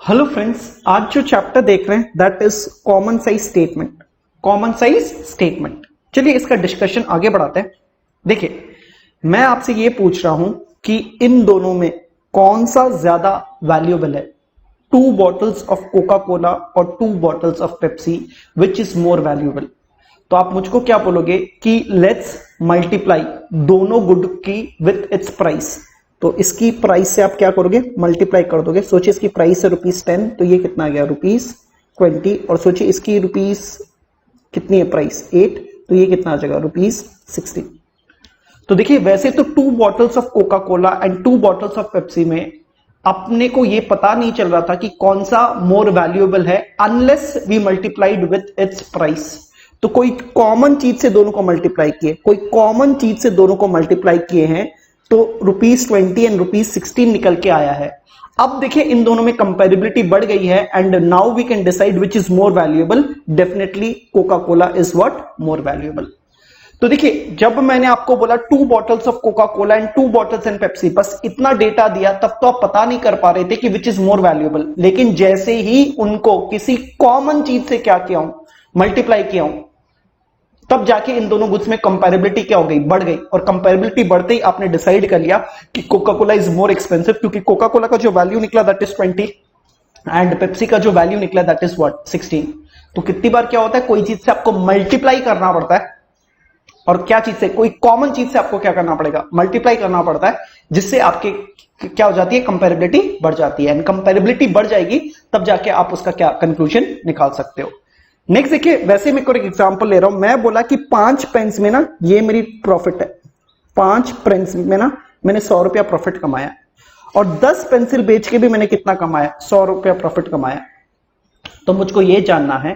Hello friends, आज जो chapter देख रहे हैं that is common size statement. Common size statement, चलिए इसका डिस्कशन आगे बढ़ाते हैं। देखिए, मैं आपसे ये पूछ रहा हूं कि इन दोनों में कौन सा ज्यादा वैल्यूएबल है। 2 बॉटल्स ऑफ कोका कोला और 2 bottles of Pepsi, which is more valuable. तो आप मुझको क्या बोलोगे कि लेट्स मल्टीप्लाई दोनों गुड की विथ इट्स प्राइस। तो इसकी प्राइस से आप क्या करोगे, मल्टीप्लाई कर दोगे। सोचिए इसकी प्राइस है ₹10, तो ये कितना आ गया ₹20। और सोचिए इसकी रुपीस कितनी है, प्राइस 8, तो ये कितना आ जाएगा ₹16। तो देखिए, वैसे तो 2 bottles of Coca Cola and 2 bottles of Pepsi में अपने को ये पता नहीं चल रहा था कि कौन सा मोर वैल्यूएबल है unless we multiplied with its price. तो कोई कॉमन चीज से दोनों को मल्टीप्लाई किए, कोई कॉमन चीज से दोनों को मल्टीप्लाई किए हैं, तो ₹20 एंड ₹16 निकल के आया है। अब देखिए इन दोनों में कंपेरेबिलिटी बढ़ गई है and now we can decide which is more valuable. Definitely Coca Cola is what, more valuable. तो देखिए, जब मैंने आपको बोला 2 bottles of Coca Cola and 2 bottles and Pepsi, बस इतना डेटा दिया, तब तो आप पता नहीं कर पा रहे थे कि विच इज मोर वैल्यूएबल। लेकिन जैसे ही उनको किसी कॉमन चीज से क्या किया हूं, मल्टीप्लाई किया हूं, तब जाके इन दोनों गुड्स में कंपैरेबिलिटी क्या हो गई, बढ़ गई। और कंपैरेबिलिटी बढ़ते ही आपने डिसाइड कर लिया कि Coca Cola is more expensive, क्योंकि कोका कोला का जो वैल्यू निकला दैट इज 20 एंड पेप्सी का जो वैल्यू निकला दैट इज व्हाट, 16। तो कितनी बार क्या होता है, कोई चीज से आपको मल्टीप्लाई करना पड़ता है, और क्या चीज से, कोई कॉमन चीज से आपको क्या करना पड़ेगा, मल्टीप्लाई करना पड़ता है, जिससे आपके क्या हो जाती है, कंपैरेबिलिटी बढ़ जाती है। एंड कंपैरेबिलिटी बढ़ जाएगी तब जाके आप उसका क्या कंक्लूजन निकाल सकते हो। नेक्स्ट देखिए, वैसे मैं कोई एग्जांपल ले रहा हूं। मैं बोला कि 5 पेन्स में ना ये मेरी प्रॉफिट है, 5 पेन्स में ना मैंने ₹100 प्रॉफिट कमाया, और 10 पेंसिल बेच के भी मैंने कितना कमाया, ₹100 प्रॉफिट कमाया। तो मुझको ये जानना है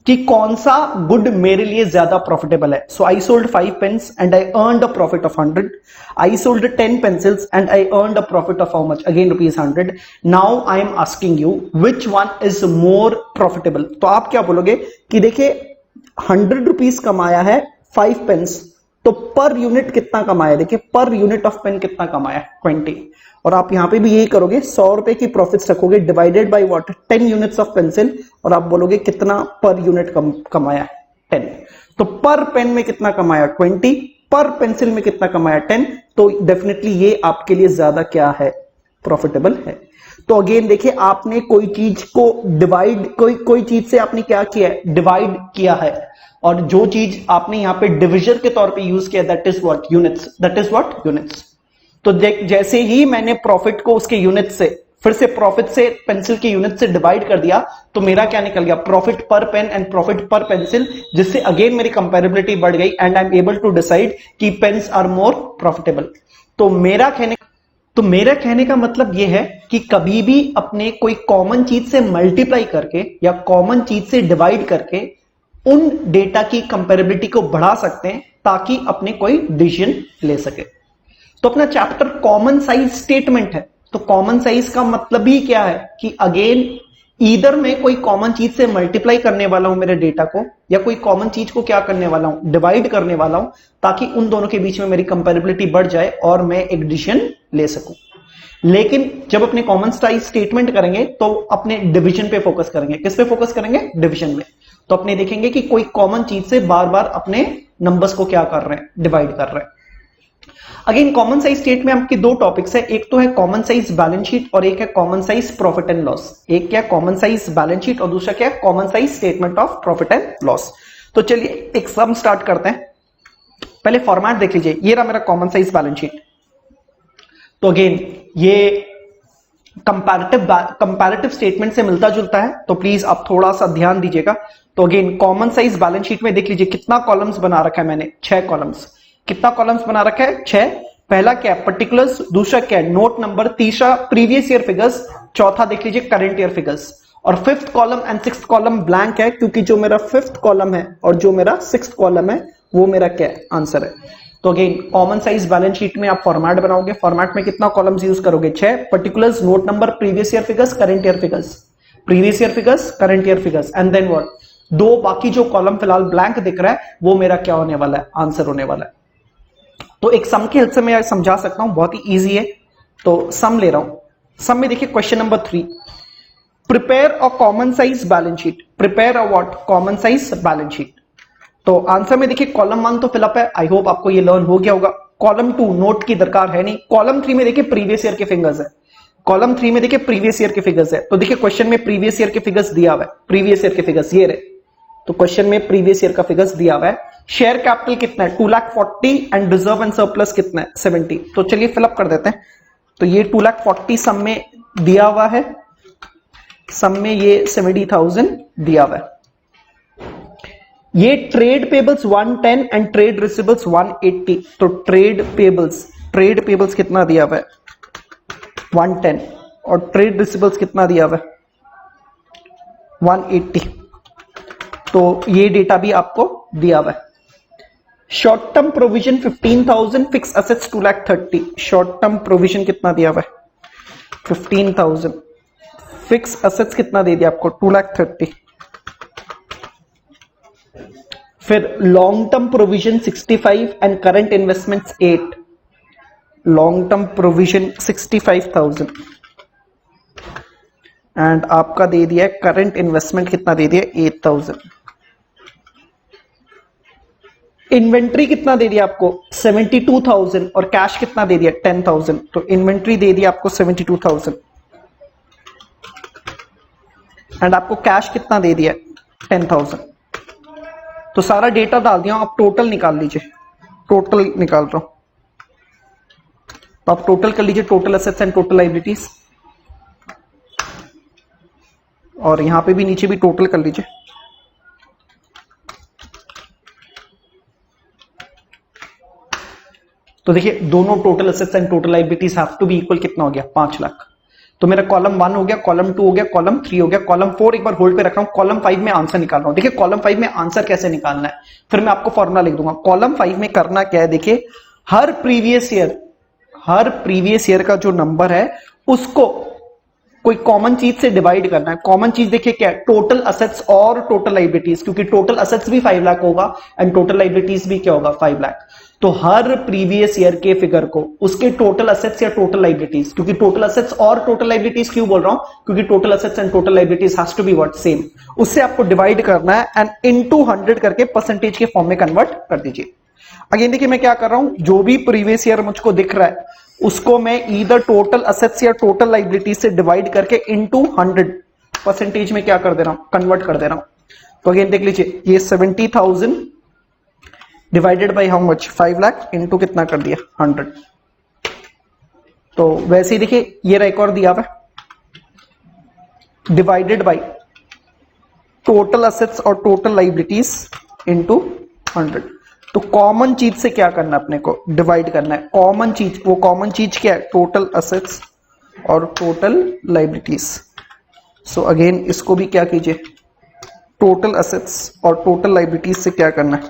कि कौन सा गुड मेरे लिए ज्यादा प्रॉफिटेबल है। So I sold 5 pens and I earned a profit of 100। I sold 10 pencils and I earned a profit of how much, again ₹100। Now I am asking you which one is more profitable. तो आप क्या बोलोगे कि देखिए, ₹100 कमाया है 5 pens, तो per unit कितना कमाया, देखिए पर यूनिट ऑफ पेन कितना कमाया, 20। और आप यहां पे भी यही करोगे, ₹100 की प्रॉफिट्स रखोगे divided by what, 10 units of pencil, और आप बोलोगे कितना पर यूनिट कमाया, 10। तो पर पेन में कितना कमाया, 20, पर पेंसिल में कितना कमाया, 10। तो डेफिनेटली ये आपके लिए ज्यादा क्या है, प्रॉफिटेबल है। तो अगेन देखिए, आपने कोई चीज को डिवाइड, कोई चीज से आपने क्या किया है, डिवाइड किया है, और जो चीज आपने यहां पे डिविजन के तौर पे यूज किया that is what, units, that is what, units. तो जैसे ही मैंने प्रॉफिट को उसके यूनिट से, फिर से प्रॉफिट से पेंसिल के यूनिट से डिवाइड कर दिया, तो मेरा क्या निकल गया, प्रॉफिट पर पेन एंड प्रॉफिट पर पेंसिल, जिससे अगेन मेरी कंपैरेबिलिटी बढ़ गई and I am able to decide कि पेन्स आर मोर प्रॉफिटेबल। तो मेरा कहने का मतलब यह है कि कभी भी अपने कोई कॉमन चीज से मल्टीप्लाई करके या कॉमन चीज से डिवाइड करके उन डेटा की कंपैरेबिलिटी को बढ़ा सकते हैं, ताकि अपने कोई डिसीजन ले सके। तो अपना चैप्टर कॉमन साइज स्टेटमेंट है। तो कॉमन साइज का मतलब ही क्या है कि अगेन ईदर मैं कोई कॉमन चीज से मल्टीप्लाई करने वाला हूं मेरे डेटा को, या कोई कॉमन चीज को क्या करने वाला हूं, डिवाइड करने वाला हूं, ताकि उन दोनों के बीच में मेरी कंपैरेबिलिटी बढ़ जाए और मैं एक डिसीजन ले सकूं। लेकिन जब अपने कॉमन साइज स्टेटमेंट करेंगे तो अपने डिवीजन पे फोकस करेंगे। किस पे फोकस करेंगे, डिवीजन में। तो अपने देखेंगे कि कोई कॉमन चीज से बार बार अपने नंबर्स को क्या कर रहे हैं, डिवाइड कर रहे हैं। अगेन कॉमन साइज स्टेट में आपके 2 टॉपिक्स है, एक तो है कॉमन साइज बैलेंस शीट और एक है common size profit and loss. एक क्या, कॉमन साइज बैलेंस शीट, और दूसरा क्या है, common size statement of profit and loss. तो चलिए एक सम स्टार्ट करते हैं। पहले फॉर्मेट देख लीजिए, ये रहा मेरा कॉमन साइज बैलेंस शीट। तो अगेन ये कंपैरेटिव स्टेटमेंट से मिलता जुलता है, तो प्लीज आप थोड़ा सा ध्यान दीजिएगा। तो again common size balance sheet में देख लीजिए कितना कॉलम्स बना रखा है मैंने, 6 कॉलम्स। कितना कॉलम्स बना रखा है, 6। पहला क्या है, पर्टिकुलर्स, दूसरा क्या है, नोट नंबर, तीसरा प्रीवियस ईयर फिगर्स, चौथा देख लीजिए करंट ईयर फिगर्स, और 5th column and 6th column blank है, क्योंकि जो मेरा 5th कॉलम है और जो मेरा 6th कॉलम है वो मेरा क्या है, आंसर है। तो again common size balance sheet में आप फॉर्मेट बनाओगे, फॉर्मेट में कितना कॉलम्स यूज करोगे, 6। Particulars, note number, previous year figures, current year figures, previous year figures, current year figures, and then what, 2 बाकी जो कॉलम फिलहाल ब्लैंक दिख रहा है वो मेरा क्या होने वाला है, आंसर होने वाला है। तो एक सम की हेल्प से मैं समझा सकता हूं, बहुत ही इजी है। तो सम ले रहा हूं। सम में देखिए question number 3, prepare a common size balance sheet, prepare a what, common size balance sheet. तो आंसर में देखिए कॉलम 1 तो फिलअप है, आई होप आपको ये लर्न हो गया होगा। कॉलम 2 नोट की दरकार है नहीं। कॉलम 3 में देखिए प्रीवियस ईयर के फिगर्स है, कॉलम 3 में देखिए प्रीवियस ईयर के फिगर्स है। तो देखिए क्वेश्चन में प्रीवियस ईयर के फिगर्स दिया हुआ है, प्रीवियस ईयर के फिगर्स ये रहे। तो क्वेश्चन में प्रीवियस ईयर का फिगर्स दिया हुआ है। शेयर कैपिटल कितना है 2,40,000 एंड रिजर्व एंड सरप्लस कितना है 70। तो चलिए फिलअप कर देते हैं। तो ये 2,40,000 सम में दिया हुआ है, सम में ये 70,000 दिया हुआ है। ये trade payables 110 and trade receivables 180। तो ट्रेड पेबल्स कितना दिया हुआ है 110 और ट्रेड रिसीवेबल्स कितना दिया हुआ है 180। तो ये डेटा भी आपको दिया हुआ है। Short term provision 15,000, fix assets 2,30,000। Short term provision कितना दिया हुआ है 15,000, फिक्स असेट्स कितना दे दिया आपको 2,30,000। फिर long term provision 65 and current investments 8। Long term provision 65,000 and आपका दे दिया करंट इन्वेस्टमेंट कितना दे दिया 8,000। इन्वेंट्री कितना दे दिया आपको 72,000 और कैश कितना दे दिया 10,000। तो इन्वेंट्री दे दिया आपको 72,000 एंड आपको कैश कितना दे दिया 10,000। तो सारा डेटा डाल दिया, आप टोटल निकाल लीजिए। टोटल निकाल रहा हूं, तो आप टोटल कर लीजिए, total assets and total liabilities, और यहां पे भी नीचे भी टोटल कर लीजिए। तो देखिए दोनों total assets and total liabilities have to be equal, कितना हो गया 5 लाख। तो मेरा कॉलम 1 हो गया, कॉलम 2 हो गया, कॉलम 3 हो गया, कॉलम 4 एक बार होल्ड पे रख रहा हूं, कॉलम 5 में आंसर निकाल रहा हूं। देखिए कॉलम 5 में आंसर कैसे निकालना है, फिर मैं आपको फॉर्मूला लिख दूंगा। कॉलम 5 में करना क्या है, देखिए हर प्रीवियस ईयर का जो नंबर है उसको कोई कॉमन चीज से डिवाइड करना है। कॉमन चीज देखिए क्या है, टोटल असेट्स और टोटल लायबिलिटीज, क्योंकि टोटल असेट्स भी 5 लाख होगा एंड टोटल लायबिलिटीज भी क्या होगा 5 लाख। तो हर प्रीवियस ईयर के फिगर को उसके टोटल असेट्स या टोटल लायबिलिटीज, क्योंकि टोटल असेट्स और टोटल लायबिलिटीज क्यों बोल रहा हूं, क्योंकि total assets and total liabilities has to be what same, उससे आपको डिवाइड करना है एंड इनटू 100 करके परसेंटेज के फॉर्म में कन्वर्ट कर दीजिए। अगेन देखिए मैं क्या कर रहा हूं, जो भी प्रीवियस ईयर मुझको दिख रहा है उसको मैं ईदर टोटल असेट्स या टोटल लायबिलिटीज से डिवाइड करके इनटू 100 परसेंटेज में क्या कर दे रहा हूं, कन्वर्ट कर दे रहा हूं। तो अगेन देख लीजिए, ये 70,000 divided by how much 5 lakh into कितना कर दिया 100। तो वैसे ही देखिए ये एक और दिया हुआ डिवाइडेड बाई टोटल असेट्स और टोटल लायबिलिटीज इनटू 100। तो कॉमन चीज से क्या करना है, अपने को डिवाइड करना है। कॉमन चीज, वो कॉमन चीज क्या है, टोटल असेट्स और टोटल लायबिलिटीज। सो अगेन इसको भी क्या कीजिए, टोटल असेट्स और टोटल लायबिलिटीज से क्या करना है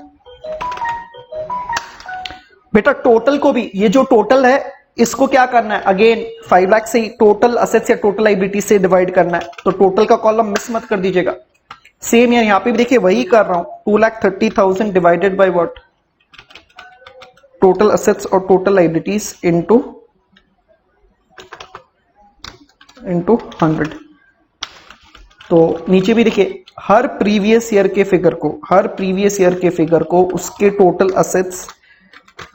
बेटा, टोटल को भी, ये जो टोटल है इसको क्या करना है, अगेन 5 लाख से टोटल असेट्स या टोटल लायबिलिटीज से डिवाइड करना है। तो टोटल का कॉलम मिस मत कर दीजिएगा। सेम यार यहां पे भी देखिए वही कर रहा हूं, 2,30,000 divided by what, total assets और टोटल लायबिलिटीज इनटू 100। तो नीचे भी देखिए हर प्रीवियस ईयर के फिगर को उसके टोटल असेट्स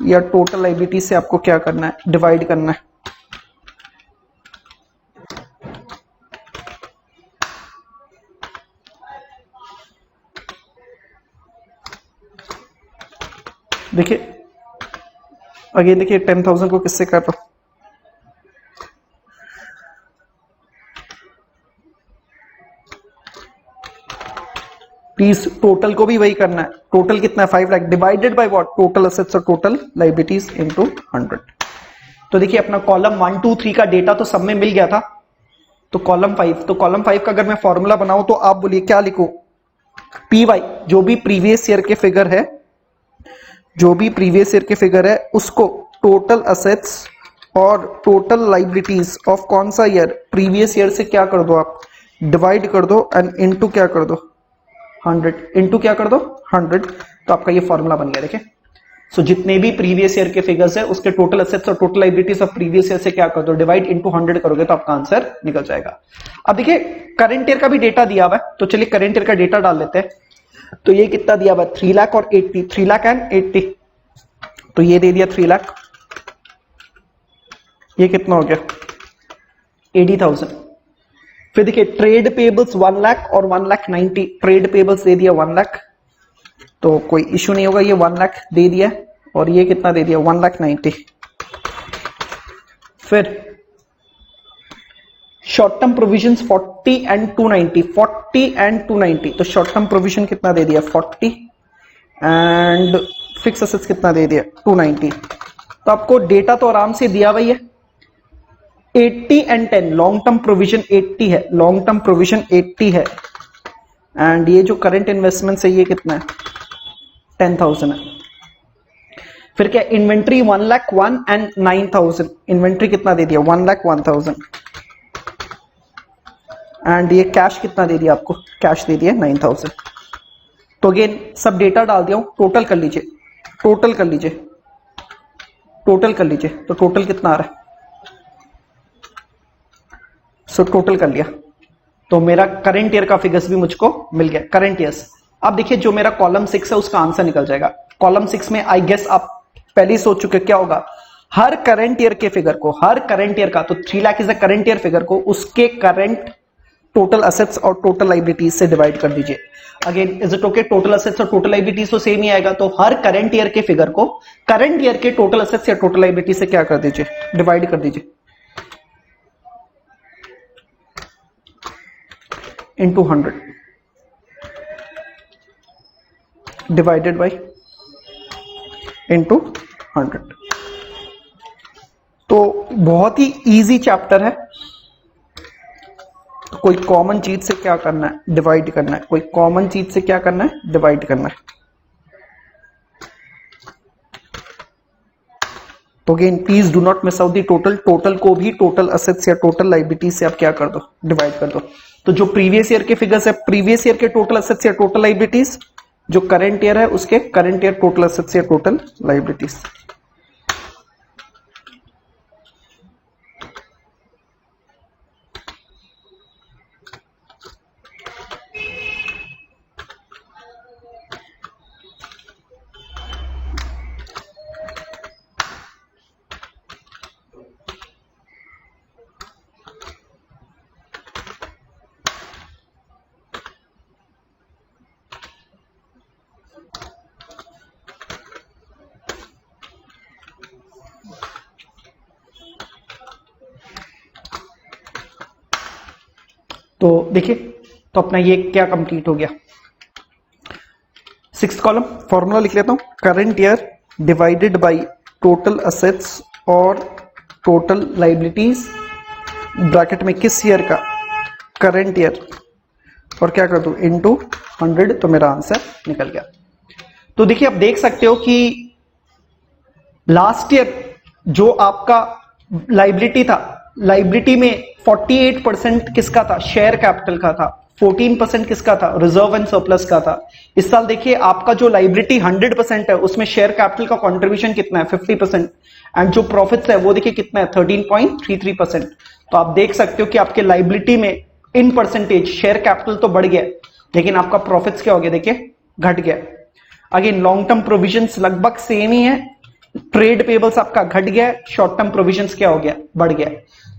या टोटल लायबिलिटी से आपको क्या करना है, डिवाइड करना है। देखिए अगेन देखिए 10,000 को किससे कर रहा हूं, प्लीज टोटल को भी वही करना है। टोटल कितना है 5 lakh divided by what, total assets और टोटल लायबिलिटीज इनटू 100। तो देखिए अपना कॉलम 1 2 3 का डेटा तो सब में मिल गया था। तो कॉलम 5 का अगर मैं फॉर्मूला बनाऊं तो आप बोलिए क्या लिखो, पी वाई, जो भी प्रीवियस ईयर के फिगर है उसको टोटल असेट्स और टोटल लायबिलिटीज ऑफ कौन सा ईयर, प्रीवियस ईयर से क्या कर दो आप, डिवाइड कर दो एंड इनटू क्या कर दो 100, इनटू क्या कर दो 100। तो आपका ये फॉर्मूला बन गया। देखिए सो जितने भी प्रीवियस ईयर के फिगर्स है उसके टोटल एसेट्स और total liabilities of previous year से क्या कर दो, डिवाइड इनटू 100 करोगे तो आपका आंसर निकल जाएगा। अब देखिए करंट ईयर का भी डेटा दिया हुआ है, तो चलिए करंट ईयर का डेटा डाल लेते हैं। तो ये कितना दिया हुआ है, 3 लाख और 80, 3 लाख एंड 80, तो ये दे दिया 3 लाख, ये कितना हो गया 80,000। फिर देखिए ट्रेड पेबल्स 1 लाख और 1,90,000, ट्रेड पेबल्स दे दिया 1 लाख, तो कोई इश्यू नहीं होगा, ये 1 लाख दे दिया, और ये कितना दे दिया 1,90,000। फिर short term provisions 40 and 290, 40 and 290, तो शॉर्ट टर्म प्रोविजन कितना दे दिया 40 एंड फिक्स एसेट्स कितना दे दिया 290। तो आपको डेटा तो आराम से दिया हुआ है। 80 एंड 10, लॉन्ग टर्म प्रोविजन 80 है, लॉन्ग टर्म प्रोविजन 80 है, एंड ये जो करंट इन्वेस्टमेंट है ये कितना है 10,000 है। फिर क्या इन्वेंट्री 1,01,000 एंड 9,000, इन्वेंट्री कितना दे दिया 1,01,000, एंड ये कैश कितना दे दिया आपको, कैश दे दिया 9,000। तो अगेन सब डेटा डाल दिया हूं, टोटल कर लीजिए, टोटल कर लीजिए, टोटल कर लीजिए, तो टोटल कितना आ रहा है, सो टोटल कर लिया, तो मेरा करंट ईयर का फिगर्स भी मुझको मिल गया, करंट ईयर्स। अब देखिए जो मेरा कॉलम 6 है उसका आंसर निकल जाएगा। कॉलम 6 में आई गेस आप पहले ही सोच चुके क्या होगा, हर करंट ईयर के फिगर को, हर करंट ईयर का, तो 3 lakh is a current year figure को उसके करंट टोटल असेट्स और टोटल लायबिलिटीज से डिवाइड कर दीजिए। Again is it okay, total assets और टोटल लायबिलिटीज तो सेम ही आएगा, तो हर करंट ईयर के फिगर को करंट ईयर के टोटल असेट्स या टोटल लायबिलिटी से क्या कर दीजिए, डिवाइड कर दीजिए इनटू 100 डिवाइडेड बाय इनटू 100। तो बहुत ही इजी चैप्टर है, तो कोई कॉमन चीज से क्या करना है, डिवाइड करना है, कोई कॉमन चीज से क्या करना है, डिवाइड करना है। तो again please do not miss out the total, total को भी टोटल असेट्स या टोटल लायबिलिटी से आप क्या कर दो, डिवाइड कर दो। तो जो प्रीवियस ईयर के फिगर्स है, प्रीवियस ईयर के टोटल असेट्स या टोटल लायबिलिटीज, जो करंट ईयर है उसके करंट ईयर टोटल असेट्स या टोटल लायबिलिटीज। तो देखिए, तो अपना ये क्या कंप्लीट हो गया, 6th कॉलम फॉर्मूला लिख लेता हूं, current year divided by total assets और टोटल लायबिलिटीज, ब्रैकेट में किस ईयर का, करंट ईयर, और क्या कर दूं इनटू 100, तो मेरा आंसर निकल गया। तो देखिए आप देख सकते हो कि लास्ट ईयर जो आपका लायबिलिटी था, लायबिलिटी में 48% किसका था, शेयर कैपिटल का था, 14% किसका था, रिजर्व एंड सरप्लस का था। इस साल देखिए आपका जो लायबिलिटी 100% है उसमें शेयर कैपिटल का कंट्रीब्यूशन कितना है 50%, एंड जो प्रॉफिट्स है वो देखिए कितना है 13.33%। तो आप देख सकते हो कि आपके लायबिलिटी में इन परसेंटेज शेयर कैपिटल तो बढ़ गया, लेकिन आपका प्रॉफिट्स क्या हो गया, देखिए घट गया। अगेन लॉन्ग टर्म प्रोविजंस लगभग सेम ही है, ट्रेड पेबल्स आपका घट गया, शॉर्ट टर्म प्रोविजंस क्या हो गया, बढ़ गया।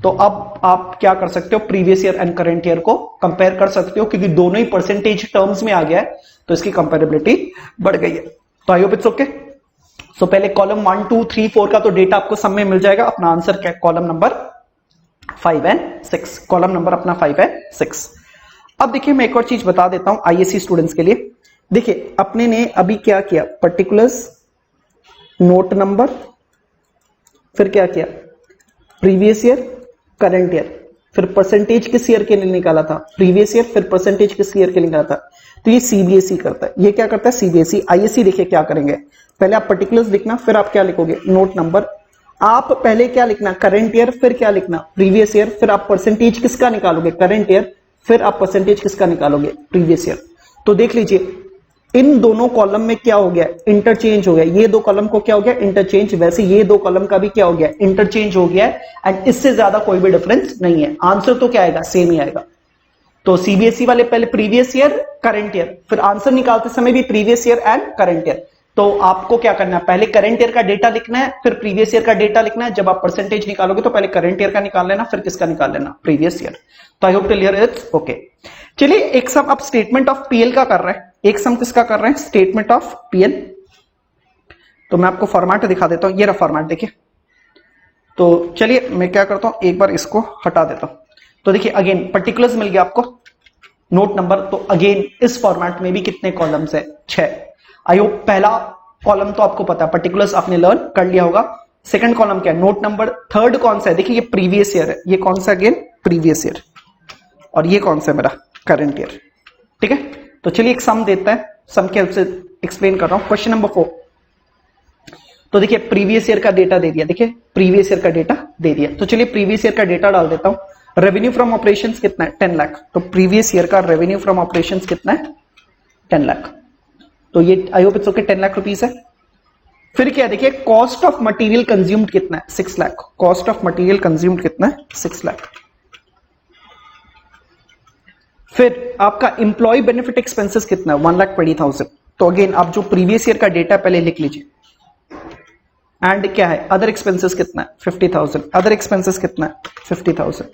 तो अब आप क्या कर सकते हो, previous year and current year को कंपेयर कर सकते हो, क्योंकि दोनों ही परसेंटेज टर्म्स में आ गया है, तो इसकी कंपेरेबिलिटी बढ़ गई है। तो आई होप इट्स ओके। सो पहले कॉलम 1, 2, 3, 4 का तो डेटा आपको सब में मिल जाएगा। अपना आंसर क्या है, column number 5 and 6, column number अपना 5 एंड 6। अब देखिए मैं एक और चीज बता देता हूं आईएससी स्टूडेंट्स के लिए। देखिए अपने ने अभी क्या किया, पर्टिकुलर्स, नोट नंबर, फिर क्या किया, प्रीवियस ईयर, करंट ईयर, फिर परसेंटेज किस ईयर के लिए निकाला था, प्रीवियस ईयर, फिर परसेंटेज किस ईयर के लिए निकाला था। तो ये सीबीएसई करता है, ये क्या करता है सीबीएसई। आईएससी देखिए क्या करेंगे, पहले आप पर्टिकुलर्स लिखना, फिर आप क्या लिखोगे, नोट नंबर। आप पहले क्या लिखना, करंट ईयर, फिर क्या लिखना, प्रीवियस ईयर, फिर आप परसेंटेज किसका निकालोगे, करंट ईयर, फिर आप परसेंटेज किसका निकालोगे, प्रीवियस ईयर। तो देख लीजिए इन दोनों कॉलम में क्या हो गया, इंटरचेंज हो गया। ये दो कॉलम को क्या हो गया, इंटरचेंज। वैसे ये दो कॉलम का भी क्या हो गया, इंटरचेंज हो गया है। एंड इससे ज्यादा कोई भी डिफरेंस नहीं है। आंसर तो क्या आएगा, सेम ही आएगा। तो सीबीएसई वाले पहले प्रीवियस ईयर, करंट ईयर, फिर आंसर निकालते समय भी previous year and current year. तो आपको क्या करना है, पहले करंट ईयर का डेटा लिखना है, फिर प्रीवियस ईयर का डेटा लिखना है। जब आप परसेंटेज निकालोगे तो पहले करंट ईयर का निकाल लेना, फिर किसका निकाल लेना, प्रीवियस ईयर। तो I hope clear it's okay. चलिए एक सम आप स्टेटमेंट ऑफ पीएल का कर रहे हैं, एक सम किसका कर रहे हैं, स्टेटमेंट ऑफ पीएल। तो मैं आपको फॉर्मेट दिखा देता हूं, ये रहा फॉर्मेट देखिए। तो चलिए मैं क्या करता हूं, एक बार इसको हटा देता हूं। तो देखिए अगेन पर्टिकुलर्स मिल गया आपको, नोट नंबर। तो अगेन इस फॉर्मेट में भी कितने कॉलम्स है, 6। आई होप पहला कॉलम तो आपको पता है, पर्टिकुलर्स आपने लर्न कर लिया होगा। सेकंड कॉलम क्या है, नोट नंबर। थर्ड कौन सा है, देखिए ये प्रीवियस ईयर है, ये कौन सा, अगेन प्रीवियस ईयर। और ये कौन सा है मेरा, करंट ईयर। ठीक है, तो चलिए एक सम देता है, सम के हेल्प से एक्सप्लेन कर रहा हूं। Question number 4। तो देखिए प्रीवियस ईयर का डेटा दे दिया, देखिए प्रीवियस ईयर का डेटा दे दिया। तो चलिए प्रीवियस ईयर का डेटा डाल देता हूं। रेवेन्यू फ्रॉम ऑपरेशंस कितना है, 10 लाख। तो प्रीवियस ईयर का रेवेन्यू फ्रॉम ऑपरेशंस कितना है, 10 लाख। तो ये I hope it's okay, 10 lakh rupees है। फिर क्या देखिए, कॉस्ट ऑफ मटेरियल कंज्यूम्ड कितना है, 6 lakh. Cost of material consumed कितना है, 6 लाख। फिर आपका इंप्लॉय बेनिफिट एक्सपेंसेस कितना है, 1,20,000। तो अगेन आप जो प्रीवियस ईयर का डेटा पहले लिख लीजिए। एंड क्या है, अदर एक्सपेंसेस कितना है, 50,000। अदर एक्सपेंसेस कितना है, 50,000।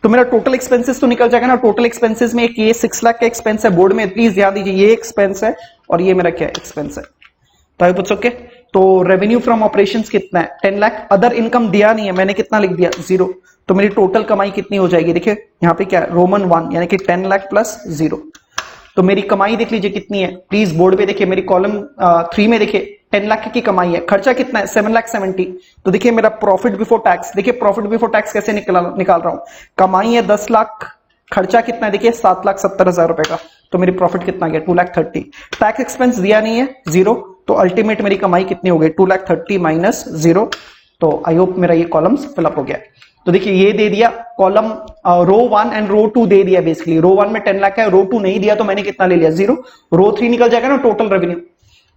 तो मेरा टोटल एक्सपेंसेस तो निकल जाएगा ना। टोटल एक्सपेंसेस में एक ये 6 लाख का एक्सपेंस है, बोर्ड में प्लीज ध्यान दीजिए, ये एक्सपेंस है और ये मेरा क्या एक्सपेंस है। तो आई पूछ ओके। तो रेवेन्यू फ्रॉम ऑपरेशंस कितना है, 10 लाख। अदर इनकम दिया नहीं है, मैंने कितना लिख दिया, 0। तो मेरी टोटल कमाई कितनी हो जाएगी, देखिए यहाँ पे क्या है, रोमन 1 यानी कि 10 लाख प्लस 0। तो मेरी कमाई देख लीजिए कितनी है, प्लीज बोर्ड पे देखिए, मेरी कॉलम 3 में देखिए 10 लाख की कमाई है। खर्चा कितना है, 7,70,000। तो देखिए मेरा प्रॉफिट बिफोर टैक्स, देखिए प्रॉफिट बिफोर टैक्स कैसे निकाल रहा हूं। कमाई है 10 लाख, खर्चा कितना है, देखिए 7,70,000 रुपए का। तो मेरी प्रॉफिट कितना गया, 2,30,000। टैक्स एक्सपेंस दिया नहीं है, 0। तो अल्टीमेट मेरी कमाई कितनी हो गई, 2,30,000 माइनस 0। तो आई होप मेरा ये कॉलम्स फिलअप हो गया। तो देखिए ये दे दिया कॉलम, रो 1 एंड रो 2 दे दिया बेसिकली। रो 1 में 10 लाख है, रो 2 नहीं दिया, तो मैंने कितना ले लिया, 0। रो 3 निकल जाएगा ना टोटल रेवेन्यू।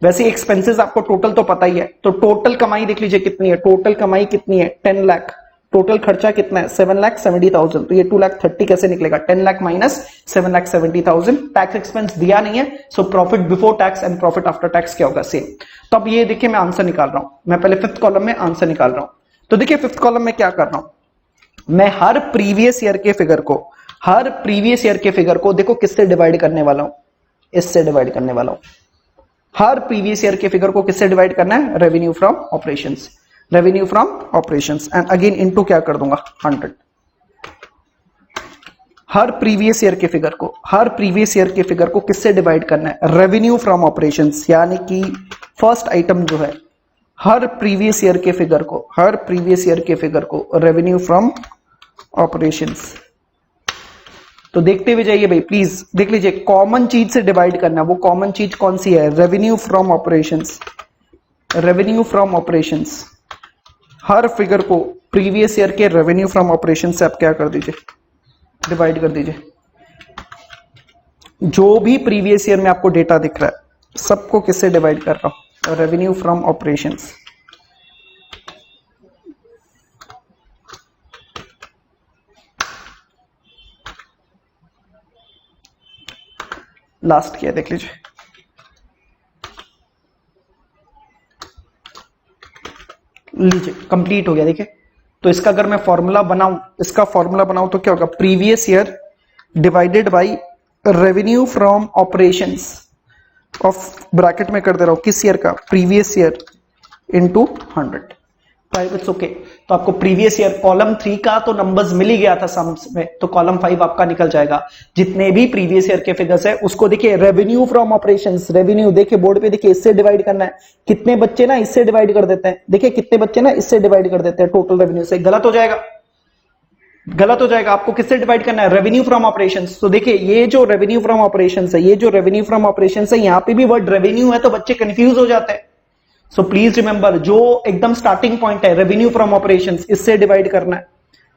वैसे एक्सपेंसेस आपको टोटल तो पता ही है। तो टोटल कमाई देख लीजिए कितनी है, टोटल कमाई कितनी है, 10 लाख। टोटल खर्चा कितना है, 7,70,000। तो ये 2,30,000 कैसे निकलेगा, 10 लाख माइनस 7,70,000। टैक्स एक्सपेंस दिया नहीं है, so profit before tax and profit after tax क्या होगा, सेम। तो अब ये देखिए मैं आंसर निकाल रहा हूं, मैं पहले 5th कॉलम में आंसर निकाल रहा हूं। तो देखिए 5th कॉलम में क्या कर रहा हूं, मैं हर प्रीवियस ईयर के फिगर को देखो किससे डिवाइड करने वाला हूं, इससे डिवाइड करने वाला हूं। हर प्रीवियस ईयर के फिगर को किससे डिवाइड करना है, revenue from operations. Revenue from operations and again into क्या कर दूंगा, 100। हर प्रीवियस ईयर के फिगर को किससे डिवाइड करना है, रेवेन्यू फ्रॉम ऑपरेशंस। यानी कि फर्स्ट आइटम जो है, हर प्रीवियस ईयर के फिगर को रेवेन्यू फ्रॉम ऑपरेशंस। तो देखते हुए जाइए भाई, प्लीज देख लीजिए, कॉमन चीज से डिवाइड करना है। वो कॉमन चीज कौन सी है, revenue from operations. Revenue from operations, her figure को प्रीवियस ईयर के रेवेन्यू फ्रॉम ऑपरेशंस से आप क्या कर दीजिए, डिवाइड कर दीजिए। जो भी प्रीवियस ईयर में आपको डेटा दिख रहा है, सबको किससे डिवाइड कर रहा हूं, रेवेन्यू फ्रॉम ऑपरेशंस। लास्ट किया देख लीजिए, कंप्लीट हो गया। देखिए तो इसका अगर मैं फॉर्मूला बनाऊं, तो क्या होगा, previous year divided by revenue from operations of, bracket में कर दे रहा हूं किस ईयर का, previous year into 100। It's okay. तो आपको प्रीवियस ईयर कॉलम 3 का तो नंबर्स मिल ही गया था सम्स में, तो कॉलम 5 आपका निकल जाएगा। जितने भी प्रीवियस ईयर के फिगर्स है उसको देखिए, रेवेन्यू फ्रॉम ऑपरेशंस, रेवेन्यू देखिए बोर्ड पे देखिए, इससे डिवाइड करना है। कितने बच्चे ना इससे डिवाइड कर देते हैं, देखिए कितने बच्चे ना इससे डिवाइड कर देते हैं टोटल रेवेन्यू से, गलत हो जाएगा। आपको किससे डिवाइड करना है, रेवेन्यू फ्रॉम ऑपरेशंस। तो देखिए ये जो रेवेन्यू फ्रॉम ऑपरेशंस है, यहाँ पे भी वर्ड रेवेन्यू है, तो बच्चे कंफ्यूज हो जाते हैं। सो प्लीज रिमेंबर, जो एकदम स्टार्टिंग पॉइंट है रेवेन्यू फ्रॉम ऑपरेशंस, इससे डिवाइड करना है।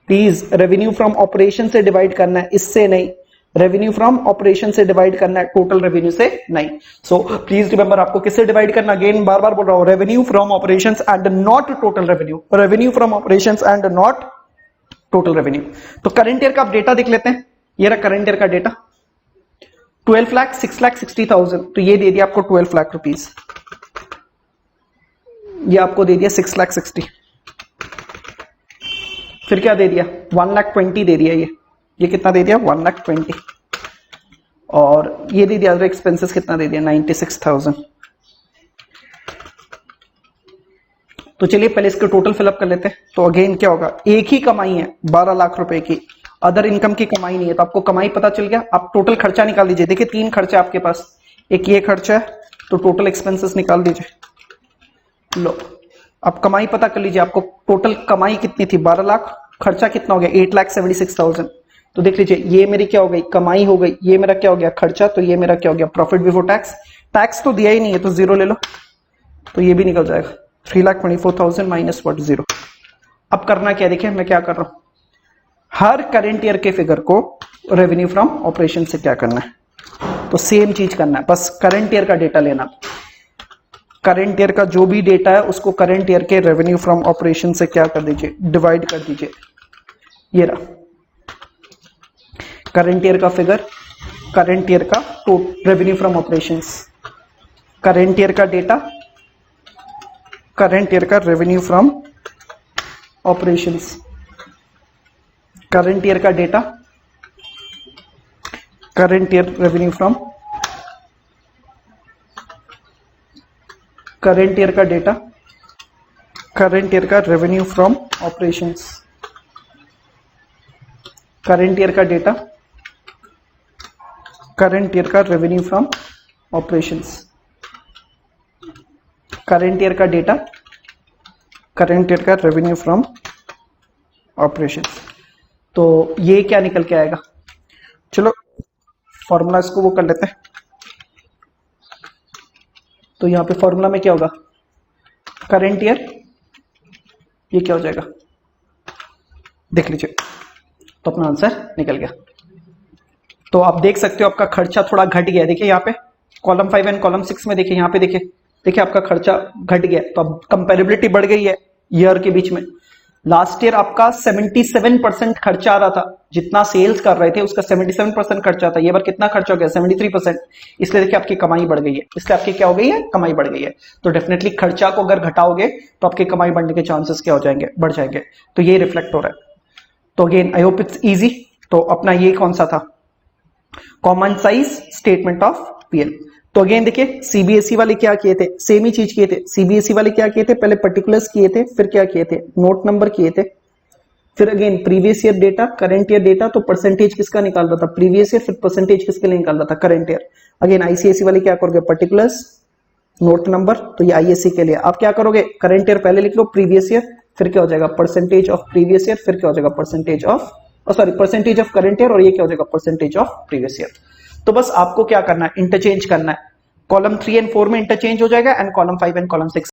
प्लीज रेवेन्यू फ्रॉम ऑपरेशन से डिवाइड करना है, इससे नहीं। रेवेन्यू फ्रॉम ऑपरेशन से डिवाइड करना है, टोटल रेवेन्यू से नहीं। सो प्लीज रिमेंबर आपको किससे डिवाइड करना, अगेन बार बार बोल रहा हूं, revenue from operations and not total revenue, revenue from operations and not total revenue. तो करंट ईयर का आप डेटा देख लेते हैं, ये रहा करंट ईयर का डेटा, 12 लाख 6,60,000, तो ये दे दिया आपको 12 लाख रुपीज, ये आपको दे दिया 6,60,000, फिर क्या दे दिया 1,20,000 दे दिया, ये कितना दे दिया 1,20,000, और ये दे दिया अदर एक्सपेंसेस कितना दे दिया 96,000। तो चलिए पहले इसके टोटल फिलअप कर लेते हैं। तो अगेन क्या होगा, एक ही कमाई है 12 लाख रुपए की, अदर इनकम की कमाई नहीं है, तो आपको कमाई पता चल गया। आप टोटल खर्चा निकाल दीजिए, देखिए 3 खर्चा आपके पास, एक ये खर्चा है, तो टोटल एक्सपेंसेस निकाल दीजिए। लो अब कमाई पता कर लीजिए, आपको टोटल कमाई कितनी थी 12 लाख, खर्चा कितना हो गया 8,76,000। तो देख लीजिए ये मेरी क्या हो गई कमाई हो गई, ये मेरा क्या हो गया खर्चा, तो ये मेरा क्या हो गया प्रॉफिट बिफोर टैक्स। टैक्स तो दिया ही नहीं है तो 0 ले लो, तो ये भी निकल जाएगा 3,24,000 माइनस 0। अब करना क्या, देखिए मैं क्या कर रहा हूं, हर करंट ईयर के फिगर को रेवेन्यू फ्रॉम ऑपरेशन से क्या करना है, तो सेम चीज करना है, बस करंट ईयर का डेटा लेना, करंट ईयर का जो भी डेटा है उसको करंट ईयर के रेवेन्यू फ्रॉम ऑपरेशन से क्या कर दीजिए, डिवाइड कर दीजिए। ये रहा करंट ईयर का फिगर, करंट ईयर का revenue from operations, current year का डेटा, करंट ईयर का revenue from operations, current year का data, current year revenue from, current year का डेटा, करंट ईयर का revenue from operations, current year का data, current year का revenue from operations, current year का data, current year का revenue from operations. तो ये क्या निकल के आएगा, चलो फॉर्मूला इसको वो कर लेते हैं। तो यहां पे फॉर्मूला में क्या होगा, करंट ईयर, ये क्या हो जाएगा देख लीजिए, तो अपना आंसर निकल गया। तो आप देख सकते हो आपका खर्चा थोड़ा घट गया, देखिए यहाँ पे कॉलम 5 एंड कॉलम 6 में, देखिए यहाँ पे देखिए आपका खर्चा घट गया, तो अब कंपेरेबिलिटी बढ़ गई है ईयर के बीच में। लास्ट ईयर आपका 77% खर्चा आ रहा था, जितना सेल्स कर रहे थे उसका 77% खर्चा था, ये बार कितना खर्चा हो गया 73%, इसलिए देखिए आपकी कमाई बढ़ गई है, इसलिए आपकी क्या हो गई है कमाई बढ़ गई है। तो डेफिनेटली खर्चा को अगर घटाओगे तो आपकी कमाई बढ़ने के चांसेस क्या हो जाएंगे, बढ़ जाएंगे, तो ये रिफ्लेक्ट हो रहा है। तो again I hope it's easy. तो अपना ये कौन सा था, common size statement of PL. तो अगेन देखिए सीबीएसई वाले क्या किए थे, सेम ही चीज किए थे। सीबीएसई वाले क्या किए थे, पहले पर्टिकुलर्स किए थे, फिर क्या किए थे नोट नंबर किए थे, फिर again previous year data, current year data, तो परसेंटेज किसका निकाल रहा था प्रीवियस ईयर, फिर परसेंटेज किसके लिए निकाल रहा था करंट ईयर। अगेन आईसीएसई वाले क्या करोगे पर्टिकुलर्स नोट नंबर, तो ये आईएससी के लिए आप क्या करोगे करंट ईयर पहले लिख लो, प्रीवियस ईयर, फिर क्या हो जाएगा परसेंटेज ऑफ प्रीवियस ईयर, फिर क्या हो जाएगा percentage of percentage of current year, और ये क्या हो जाएगा परसेंटेज ऑफ प्रीवियस ईयर। तो बस आपको क्या करना है, इंटरचेंज करना है, कॉलम 3 एंड 4 में इंटरचेंज हो जाएगा एंड कॉलम 5 एंड कॉलम 6